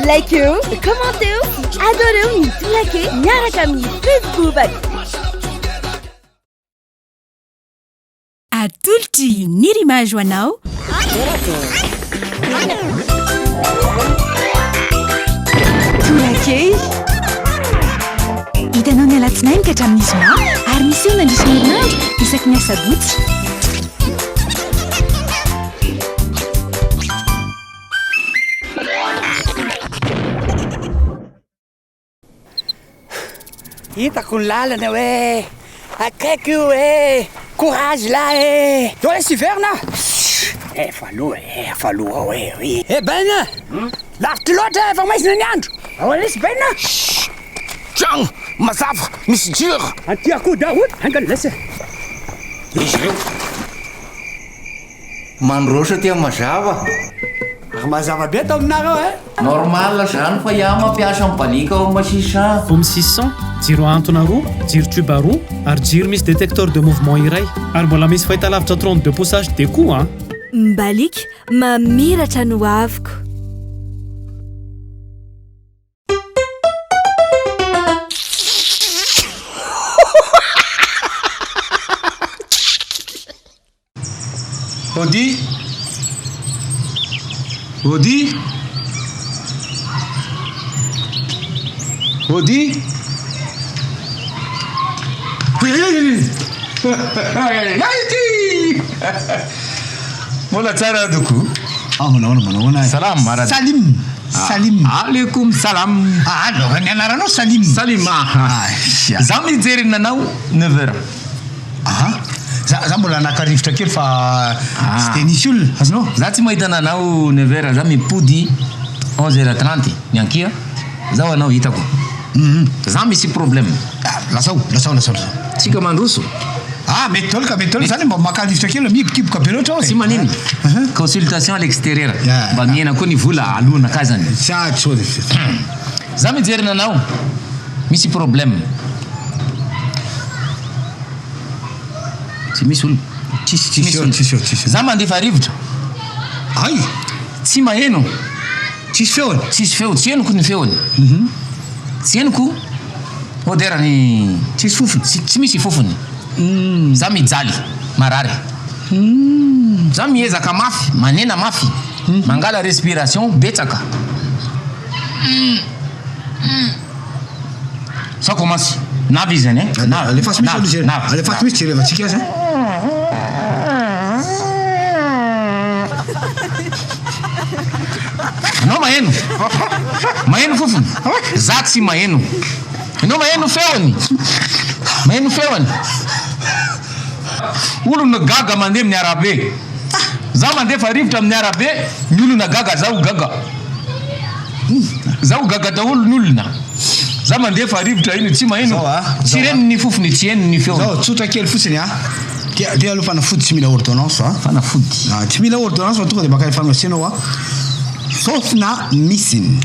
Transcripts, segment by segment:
Like-eo, commenteo, adoreo ny tolake miaraka amin'ny Facebook. Atolotry ny rimage ho anao. Tolake hitanao ny alatsinainy ka hatramin'ny zoma ary misy eo nandrisy herinandro isaky ny asabotsy. Hitako ny lalana hoe akaiky io courage là to laisse hiverna efa aloha oui ben lavitra loatra efa maizina ny andro laisse ben Tiens, mazava misy jiro anty akoho daholy angany laisse izy reo mandrosa tia mazava mazava be atao aminareo normal zany fa iaho mampiasa ambalika ao masisa Vom 600 jiro antona roa jiro tube roa ary jiro misy détecteur de mouvement iray ary mbola misy fahitalavitra 32 poussage de koa Mbalik mamiratra no aviko. Odi Mola tsara doko manao salam marad Salim alaikum salam no ny anaranao Salim za mijery nanao 9h za mbola nakarivotra kely fa tsy de nisy olona azonao za tsy mahita nanao 9h za mipody 11h30 nyankia za ho anao hitako za misy problème lasao tsika mandroso mety tolka zany mba makarivotra kely mikibokiboka be loatra sy manino consultation à l'extérieur mba miena koa ny vola alohana ka zany za mijery nanao misy problème tsy misy olo tsisy za mandefa rivotra ay tsy maheno tsisy feony tsy henoko ny feony tsy henoko oderany tsisy fofony tsy misy fofony za mijaly marary za miezaka mafy manena mafy mangala respiration betsaka ça commence navy izy zany alefa misy jerevatsika azy anao maheno fofony za tsy maheno anao maheno feony olona gaga mandeha amin'ny arabe za mandefa rivotra amin'ny arabe ny olona gaga za ho gaga daholo ny olona za mandefa rivotra iny tsy maheno tsy reny ny fofony tsy heno ny feony zao tsotra kely fotsiny dia aloha fanafody tsy mila ordonnance fanafody tsy mila ordonnance tonga de makany farmasianao sofna misiny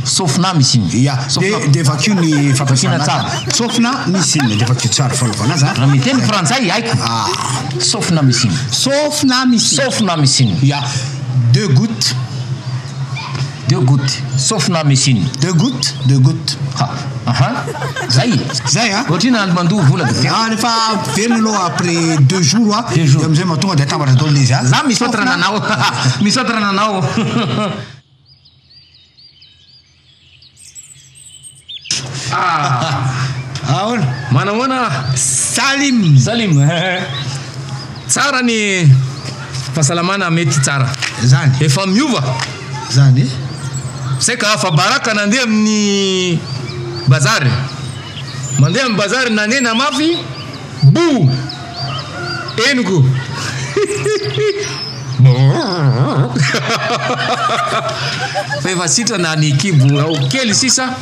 de vakio ny fampasina tsara sofna misiny de vakio tsara fanaovana azy raha miteny frantsay haiko sofna misiny deux gouttes sofna misiny deux gouttes zay ohatrina mandoa vola rehefa velona aloha après 2 jours amizay mahatonga de atambatra daholo izy za misaotra nanao manamona Salim tsara ny fahasalamana mety tsara zany efa miova zany seka afa baraka nandeha amin'ny bazary mandeha amin'ny bazary nanena mafy bu eniko fa efa sitrana ny kibo ao kely sisa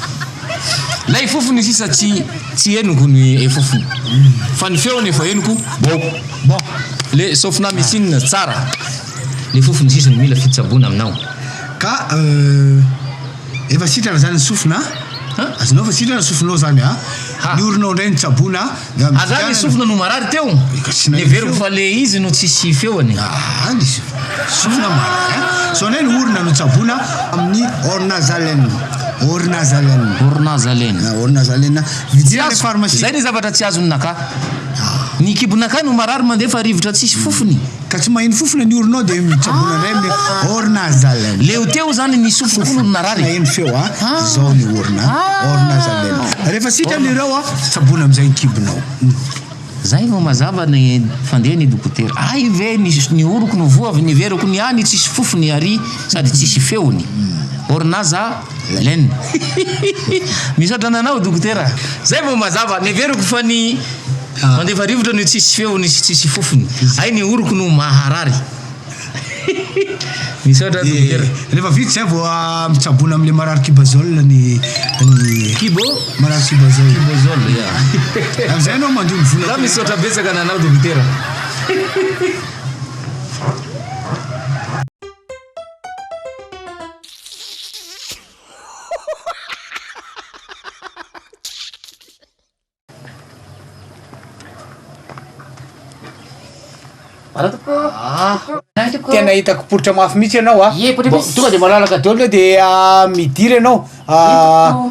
lay fofony sisa tsy henoko ny fofony fa ny feony efa henoko bon le sofna misine tsara le fofony sisa ny mila fitsabona aminao ka efa sitrana zany sofina azonao fa sitrana sofinao zany ny orinao ndray ny tsabona azany sofina no marary teo ny veriko fa le izy no tsisy feony sofina marary so nay ny orina no tsabona amin'ny ornazalen ornazalène ornazalène vidina le pharmacie zay ny zavatra tsy azonynaka ny kibonaka no marary mandeha fa rivotra tsisy fofony ka tsy mahino fofona ny orinao dia mitsabona indray me ornazalène leo teo zany ny sofofony narary maheno feo zao ny ornazalène rehefa sitrany ireo tsabona am'izay ny kibonao zay no mazava ny fandeha ny dokotera ay ve ny oroko no voavy ny veriko ny any tsisy fofony ary sady tsisy feony ornazalène misaotra nanao dokotera zay vo mazava ny veriko fa ny mandefa rivotra no tsisy feony tsisy fofony ay ny oroko no maharary misaotra dokotera rehefa vita zay vo mitsabona am'le marary kibazole ny kibo marary kibazole am'izay anao mandio ny vola za misaotra betsaka nanao dokotera tena hitako poritra mafy mihitsy ianao tonga de malalaka daolo dia midiry ianao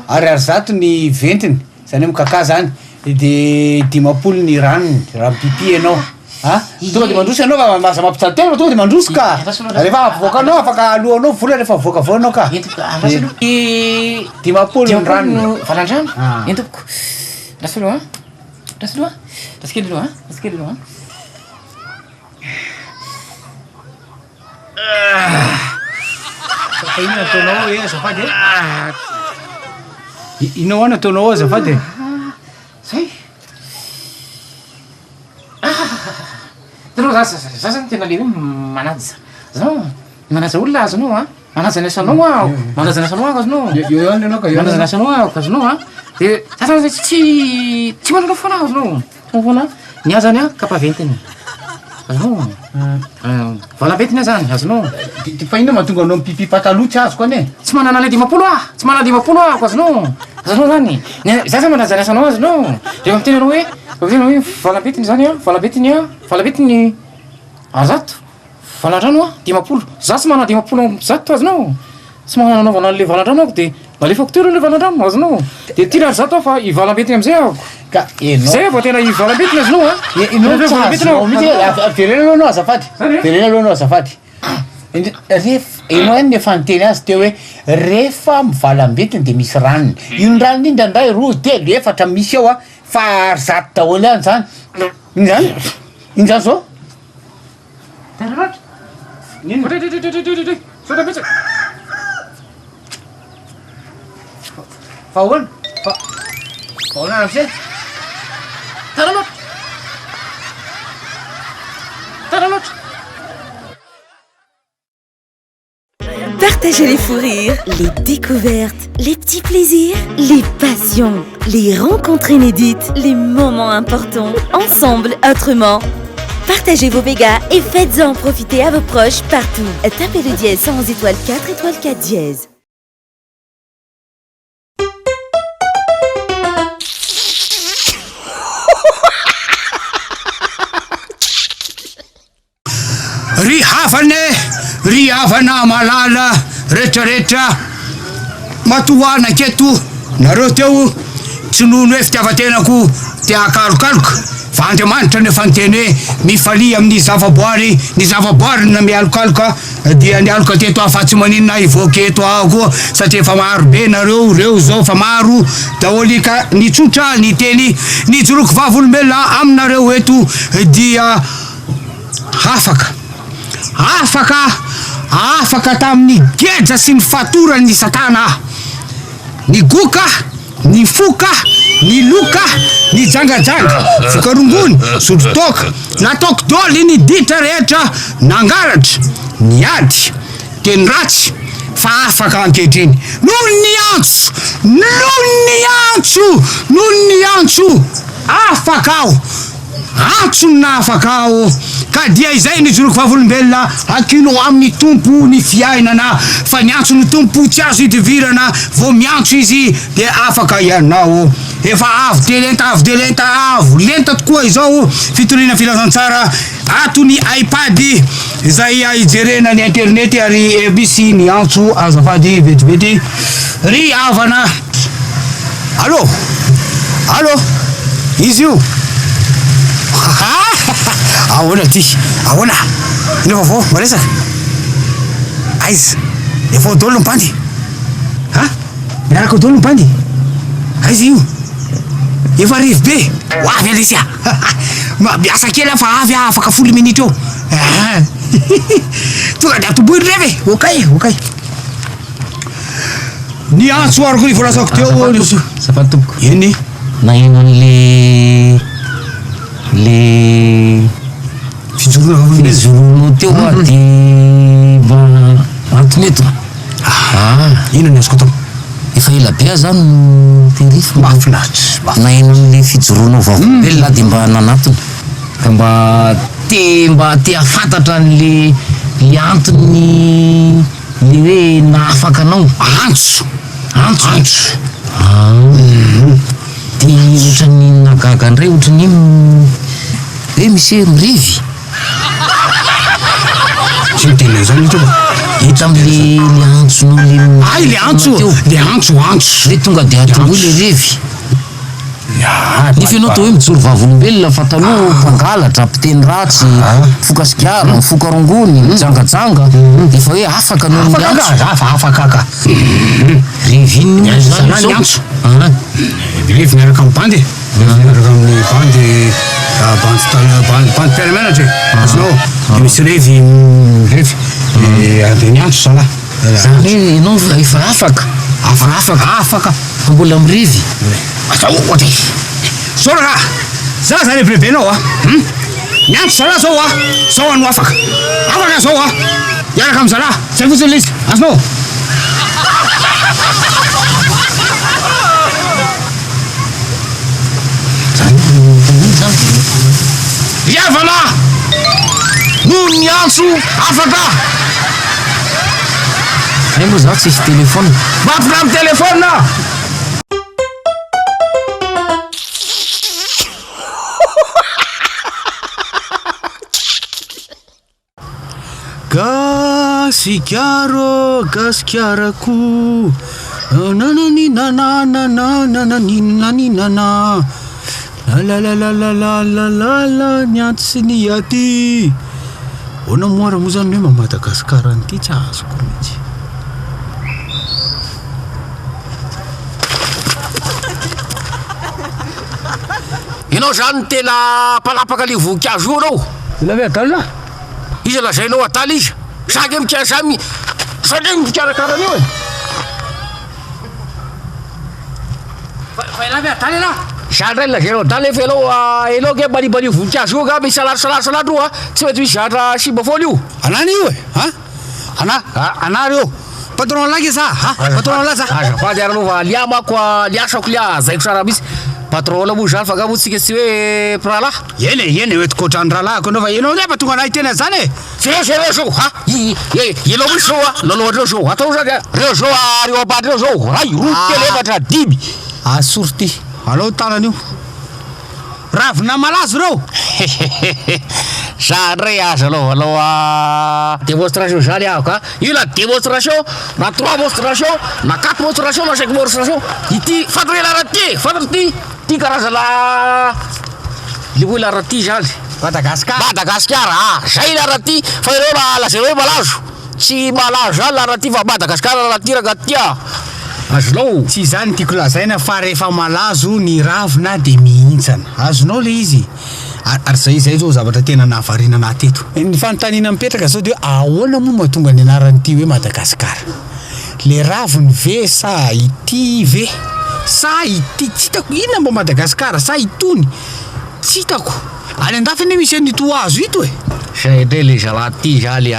ary zato ny ventiny zany hoe mikaka zany de 10 ny ranony pipi ianao tonga de mandroso ianao maza mampitsalo tena tonga de mandroso ka rehefa avoaka anao afaka alohanao vola rehefa avoaka avao anao ka 10 ny ranony valandrano entoko rasoloa rasoloa raskely aloha raskely aloha ino nataonao e azafady inao nataonao azafady zay tanao za zany tena le hoe manaja zao manaja olona azonao manaja ny asanao manaja ny asanao azonao manaja ny asanao azonao de za zany tsy manao foana azonao foana ny azany kapaventiny azonao valambetiny zany azonao fa ino mahatonga anao mipipi pataloha tsy azoko ane tsy manana le 10 tsy manana 10 ako azonao azonao zany za zany manaja ny asanao azonao rehefa miteny anao hoe valambetiny zany valambetiny azato valandrano 10 za tsy manana 10 zato azonao tsy mananaovana le valandrano ako de malefako telo le valandrano azonao de tirary zato fa ivalambetiny am'izay ako ka zay vao tena ivalambetiny azonao verena alohanao azafady verena alohanao azafady enao any efa niteny azy teo hoe rehefa mivalambetiny de misy ranony ino ranony iny ndrandray roa telo efatra misy eo fa ary zato daholo ihany zany iny zany zao fa ahoana fa ahoana am'izay Partagez les fous rires, les découvertes, les petits plaisirs, les passions, les rencontres inédites, les moments importants. Ensemble, autrement. Partagez vos végas et faites-en profiter à vos proches partout. Tapez le dièse 111 étoile 4 étoile 4 dièse. ry havana malala rehetrarehetra matohana keto nareo teo tsy nono hoe fitiavatenako te akalokaloka fa andriamanitra nefa niteny hoe mifalia amin'ny zavaboary ny zavaboary na mialokaloka dia ny aloka teto afa tsy maninona ivoaka eto koa satria efa maro be nareo reo zao fa maro daholy ka nitsotra ny teny nijoroko vavolombelona aminareo eto dia afaka tamin'ny geja sy ny fatorany ny satana ny goka ny foka ny loka ny jangajanga fokarongony sotrotoka nataoko doly ny ditra rehetra nangaratra ny ady teny ratsy fa afaka ankehitriny noho ny antso afaka aho antsona afaka aho ka dia izay ny joroko vavolombelona akino amin'ny tompo ny fiainana fa ny antso ny tompo tsy azo hidivirana vo miantso izy de afaka ianao efa avo delenta avo lenta tokoa izao fitoriana filazantsara ato ny iPad izay ijerena ny internet ary misy ny antso azafady vetivety ry havana. Allô allô izy io ahoana ty ahoana ino vaovao maresaka aiza efa dolo ny bandy a miaraka dolo ny bandy aiza io efa rivo be hoavy alisy a miasa kely fa avy afaka 10 minitra eo tonga de atoboiny revy okay okay ny antso ariko ny volasako teo Safatoboko. eny Naino le fijorono teo de mba antoneto. ino ny azoko atao Efa ela be zany terifo. mahafinaritra Naino le fijorono vavobelona de mba nanatony. Ka mba te afantatra le antony le hoe nahafaka anao. antso Antso. De ohatrany nagaga andray ohatrany hoe misy mirivy tsy mitena zany ito hita am'le antsonao le antso le tonga de atomboy le revy nefa ianao to hoe mijoro vavolombelona fa taloha mpangalatra mpiteny ratsy mifoka sigara mifoka rongony mijangajanga efa hoe afaka anao afaka ka revy iny zany antso revy miaraka amin'ny bandy miaraka amin'ny bandy bandy piaramanatra azonao de misy revy de ny antso zala zany hoe ianao efa afaka mbola mirevy ohatra soraka za zany evirebenao a ny antso zala zao a zao ano afaka zao a iaraka amy zala zay fotsiny lizy azonao iavana no ny antso afaka ay moa zaho tsisy telefôna mafina amy telefôna gasikarako nananinaninananinana lalalalalalala ny antso sy ny aty ona moara moa zany hoe Madagasikara nyty tsy azoko mihitsy Ianao zany tena palapaka le voninkazo io anao. ilave adalina Izy lazainao adaly izy. Saky mikasamy sady mikarakarany io e. fa ilave adaly ala Zany ray lazainao adaly efa ianao ke manibany voninkazo io ka misy salaro io tsy maintsy misy zatra simba foana io. anany io e anary io patron laky za patron la za azafady ary anao liamako liasako lia zaiko sara mihitsy patron la moa zany fa ka moa tsika tsy hoe prala eny oetikotrany rahalaako anao fa ianao nefa tonga anahy tena zany e sere zao ianao misy zao lolohatreo zao atao zany reo zao reo ambany reo zao ray roa telo efatra dimy asory ty alao tanany io ravina malazo reo zany ray aza alao démonstration zany aho ka io na démonstration na 3 monstration na 4 monstration na 5 monstration ity fantatra laraty ty karazana le hoe laraty zany Madagasikara zay laraty fa ireo lazay hoe malazo tsy malazo zany laraty fa Madagasikara laraty raga tia azonao tsy zany tiako lazaina fa rehefa malazo ny ravina de mihintsana azonao le izy ary zay zao zavatra tena nahavariana anahy teto ny fanontaniana mipetraka zao de ahoana moa mahatonga ny anaranyity hoe Madagasikara le raviny ve sa ity ve sa ity tsy hitako inona mba Madagasikara sa itony tsy hitako any andafy ane misy an'ito azo ito e zay ndray le zalaty zany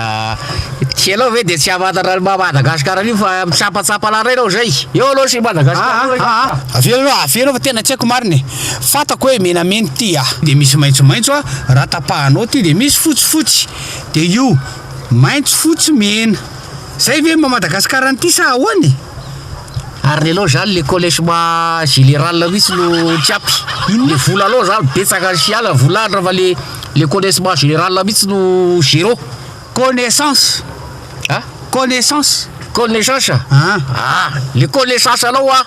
ty anao ve de tsy amantatra ny Madagasikara io fa mitsapatsapana ray anao zay eo anao sy Madagasikara afianao fa tena tsy haiko mariny fatako hoe menameny ty de misy maitsomaitso raha tapahanao ty de misy fotsifotsy de io maitso fotsy mena zay ve Madagasikara nyty sa ahoany ary lelao zany le collègement général mihitsy no tsiapy le vola alao zany betsaka siala volandra fa le connaissement général mihitsy no zéro connaissance connaissance Ah. le connaissance anao a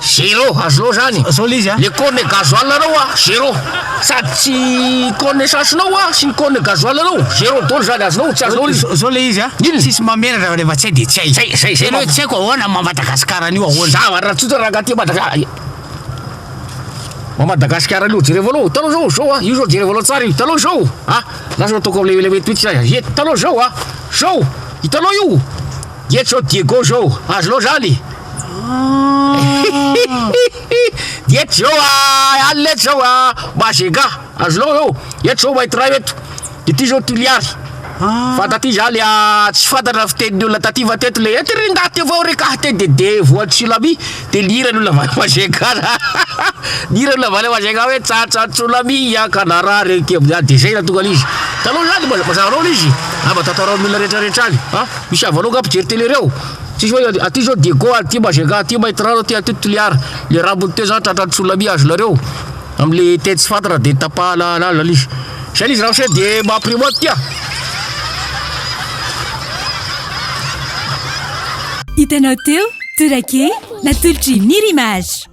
zéro azonao zany Saola izy a le corne gasoil anao a zéro sady tsy connaissance nao a sy ny corne gasoil anao zéro dolo zany azonao tsy azonao izy Saola izy a Inona? tsisy mameratra rehefa tsy hay de tsy hay Zay Tena hoe tsy haiko ahoana Madagasikara an'io ahoana zavatra tsotra raha ty Madagasikara io jereo aloha hitanao zao a io zao jereo aloha tsara io hitanao zao a lasa ataoko am'le metoetsy hitanao zao a zao hitanao io eto zao Diego zao azonao zany eto zao a alina eto zao a Mazega azonao zao eto zao Maitra eto de ty zao Toliary fanta ty zany tsy fantatra fitenin'ny olona taty fa teto le etirindaty avao reka tedede voatsolami de lirany olona Mazega lirany olona vale Mazega hoe tsatsasolami yakanara reky de zay natonga izy taloha zany mazavanao izy mba tantaran'ny olona rehetrarehetra any misy avanao nga mpijery télé reo tsisy hoe aty zao Diego aty Mazega aty Maitra aty aty Toliary le rabony teo zany tsatsasolami azonareo am'le tety tsy fantatra de tapahana izy zay izy raha se de mahaprimote tya Hitanao teo Torake, la tolotry Mirimage.